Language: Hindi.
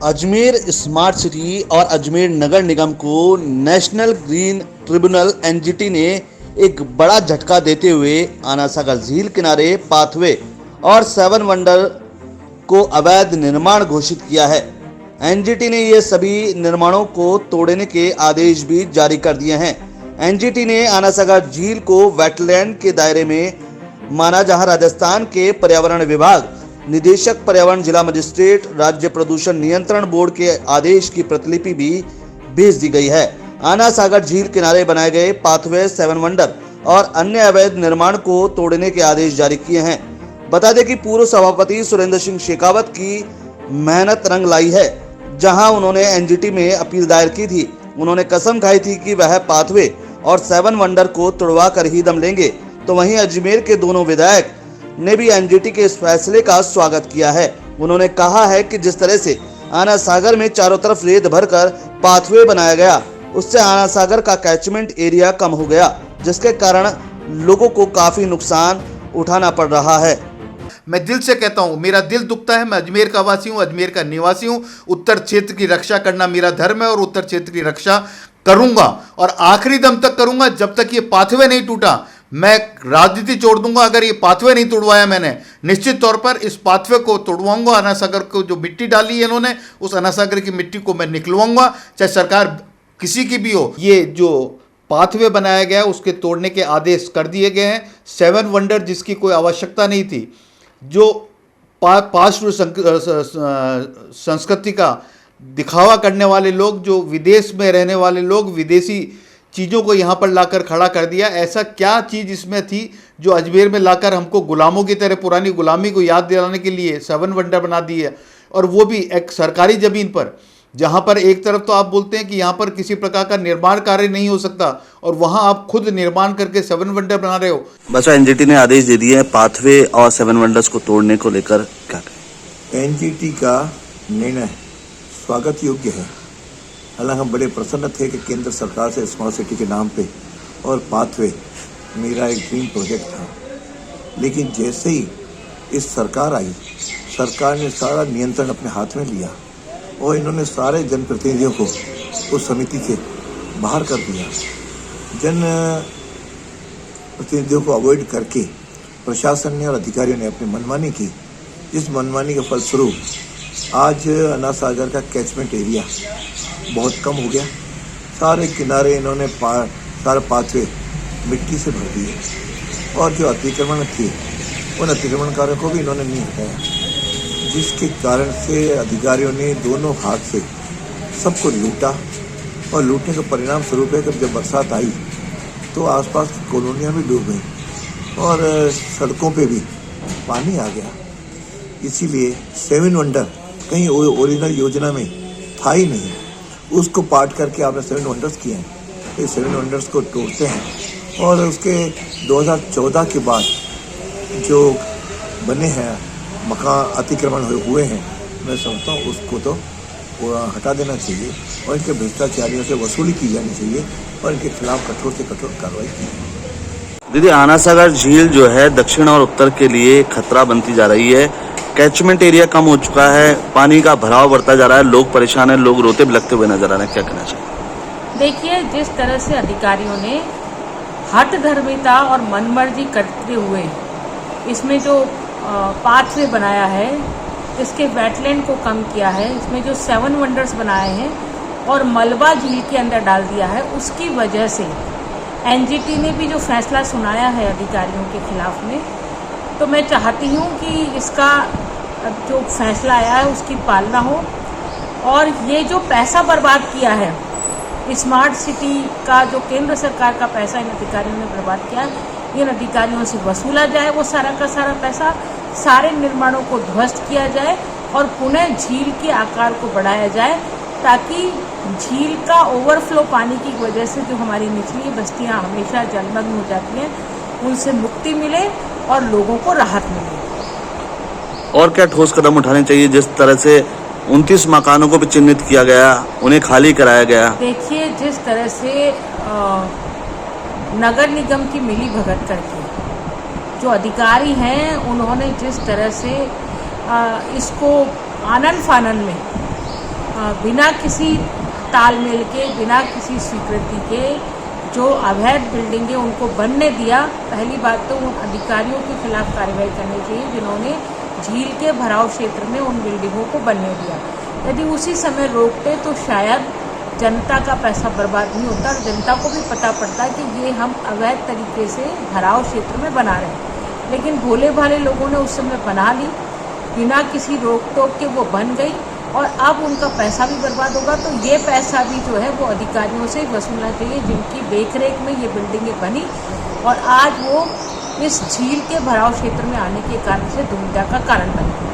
अजमेर स्मार्ट सिटी और अजमेर नगर निगम को नेशनल ग्रीन ट्रिब्यूनल एनजीटी ने एक बड़ा झटका देते हुए आना सागर झील किनारे पाथवे और सेवन वंडर को अवैध निर्माण घोषित किया है। एनजीटी ने ये सभी निर्माणों को तोड़ने के आदेश भी जारी कर दिए हैं। एनजीटी ने आना सागर झील को वेटलैंड के दायरे में माना, जहां राजस्थान के पर्यावरण विभाग निदेशक पर्यावरण जिला मजिस्ट्रेट राज्य प्रदूषण नियंत्रण बोर्ड के आदेश की प्रतिलिपि भी भेज दी गई है। आना सागर झील किनारे बनाए गए पाथवे, सेवन वंडर और अन्य अवैध निर्माण को तोड़ने के आदेश जारी किए हैं। बता दें कि पूर्व सभापति सुरेंद्र सिंह शेखावत की मेहनत रंग लाई है। जहां उन्होंने एनजीटी में अपील दायर की थी, उन्होंने कसम खाई थी कि वह पाथवे और सेवन वंडर को तुड़वा कर ही दम लेंगे। तो वहीं अजमेर के दोनों विधायक ने भी एनजीटी के इस फैसले का स्वागत किया है। उन्होंने कहा है कि जिस तरह से आना सागर में चारों तरफ रेत भरकर पाथवे बनाया गया, उससे आना सागर का कैचमेंट एरिया कम हो गया, जिसके कारण लोगों को काफी नुकसान उठाना पड़ रहा है। मैं दिल से कहता हूँ, मेरा दिल दुखता है। मैं अजमेर का वासी हूँ, अजमेर का निवासी हूँ। उत्तर क्षेत्र की रक्षा करना मेरा धर्म है और उत्तर क्षेत्र की रक्षा करूंगा और आखिरी दम तक करूंगा। जब तक ये पाथवे नहीं टूटा, मैं राजनीति छोड़ दूंगा। अगर ये पाथवे नहीं तोड़वाया मैंने, निश्चित तौर पर इस पाथवे को तोड़वाऊंगा। अना सागर को जो मिट्टी डाली है इन्होंने, उस अना सागर की मिट्टी को मैं निकलवाऊंगा, चाहे सरकार किसी की भी हो। ये जो पाथवे बनाया गया है उसके तोड़ने के आदेश कर दिए गए हैं। सेवन वंडर जिसकी कोई आवश्यकता नहीं थी, जो पाश्व संस्कृति का दिखावा करने वाले लोग, जो विदेश में रहने वाले लोग, विदेशी चीज़ों को यहाँ पर लाकर खड़ा कर दिया। ऐसा क्या चीज़ इसमें थी जो अजमेर में लाकर हमको गुलामों की तरह पुरानी गुलामी को याद दिलाने के लिए सेवन वंडर बना दी है, और वो भी एक सरकारी ज़मीन पर, जहाँ पर एक तरफ तो आप बोलते हैं कि यहाँ पर किसी प्रकार का निर्माण कार्य नहीं हो सकता, और वहाँ आप खुद निर्माण करके सेवन वंडर बना रहे हो। बस एनजीटी ने आदेश दे दिए हैं पाथवे और सेवन वंडर्स को तोड़ने को लेकर, क्या कहें? एनजीटी का निर्णय स्वागत योग्य है। हालांकि हम बड़े प्रसन्न थे कि केंद्र सरकार से स्मार्ट सिटी के नाम पे और पाथवे मेरा एक ड्रीम प्रोजेक्ट था, लेकिन जैसे ही इस सरकार आई, सरकार ने सारा नियंत्रण अपने हाथ में लिया और इन्होंने सारे जनप्रतिनिधियों को उस समिति से बाहर कर दिया। जन प्रतिनिधियों को अवॉइड करके प्रशासन ने और अधिकारियों ने अपनी मनमानी की। जिस मनमानी के फलस्वरूप आज अना सागर का कैचमेंट एरिया बहुत कम हो गया। सारे किनारे इन्होंने सारे पाथवे मिट्टी से भर दिए और जो अतिक्रमण थे उन अतिक्रमणकारों को भी इन्होंने नहीं हटाया, जिसके कारण से अधिकारियों ने दोनों हाथ से सबको लूटा। और लूटने का परिणाम स्वरूप है कि जब बरसात आई तो आसपास की कॉलोनियाँ भी डूब गई और सड़कों पे भी पानी आ गया। इसीलिए सेवन वंडर कहीं ओरिजिनल योजना में था ही नहीं, उसको पार्ट करके आपने सेवन वंडर्स किए हैं। ये सेवन वंडर्स को तोड़ते हैं और उसके 2014 के बाद जो बने हैं मकान अतिक्रमण हुए हैं, मैं समझता हूँ उसको तो हटा देना चाहिए और इनके भ्रष्टाचारियों से वसूली की जानी चाहिए और इनके खिलाफ कठोर से कठोर कार्रवाई की जाए। दीदी, आना सागर झील जो है दक्षिण और उत्तर के लिए खतरा बनती जा रही है। कैचमेंट एरिया कम हो चुका है, पानी का भराव बढ़ता जा रहा है, लोग परेशान हैं, लोग रोते बिलखते हुए नजर आ रहे हैं, क्या कहना चाहिए? देखिए, जिस तरह से अधिकारियों ने हठ धर्मिता और मनमर्जी करते हुए इसमें जो पाथवे बनाया है, इसके वेटलैंड को कम किया है, इसमें जो सेवन वंडर्स बनाए हैं और मलबा झील के अंदर डाल दिया है, उसकी वजह से एनजीटी ने भी जो फैसला सुनाया है अधिकारियों के खिलाफ में, तो मैं चाहती हूँ कि इसका जो फैसला आया है उसकी पालना हो। और ये जो पैसा बर्बाद किया है, स्मार्ट सिटी का जो केंद्र सरकार का पैसा इन अधिकारियों ने बर्बाद किया है, इन अधिकारियों से वसूला जाए वो सारा का सारा पैसा, सारे निर्माणों को ध्वस्त किया जाए और पुनः झील के आकार को बढ़ाया जाए, ताकि झील का ओवरफ्लो पानी की वजह से जो हमारी निचली बस्तियां हमेशा जलमग्न हो जाती हैं, उनसे मुक्ति मिले और लोगों को राहत मिले। और क्या ठोस कदम उठाने चाहिए? जिस तरह से 29 मकानों को भी चिन्हित किया गया, उन्हें खाली कराया गया। देखिए, जिस तरह से नगर निगम की मिली भगत करके जो अधिकारी हैं, उन्होंने जिस तरह से इसको आनन फानन में बिना किसी तालमेल के, बिना किसी स्वीकृति के जो अवैध बिल्डिंगें उनको बनने दिया। पहली बात तो उन अधिकारियों के खिलाफ कार्रवाई करनी चाहिए जिन्होंने झील के भराव क्षेत्र में उन बिल्डिंगों को बनने दिया। यदि उसी समय रोकते तो शायद जनता का पैसा बर्बाद नहीं होता और जनता को भी पता पड़ता कि ये हम अवैध तरीके से भराव क्षेत्र में बना रहे हैं। लेकिन भोले भाले लोगों ने उस समय बना ली, बिना किसी रोक टोक के वो बन गई और अब उनका पैसा भी बर्बाद होगा। तो ये पैसा भी जो है वो अधिकारियों से वसूलना चाहिए जिनकी देखरेख में ये बिल्डिंगें बनी और आज वो इस झील के भराव क्षेत्र में आने के कारण से दुविधा का कारण बनी।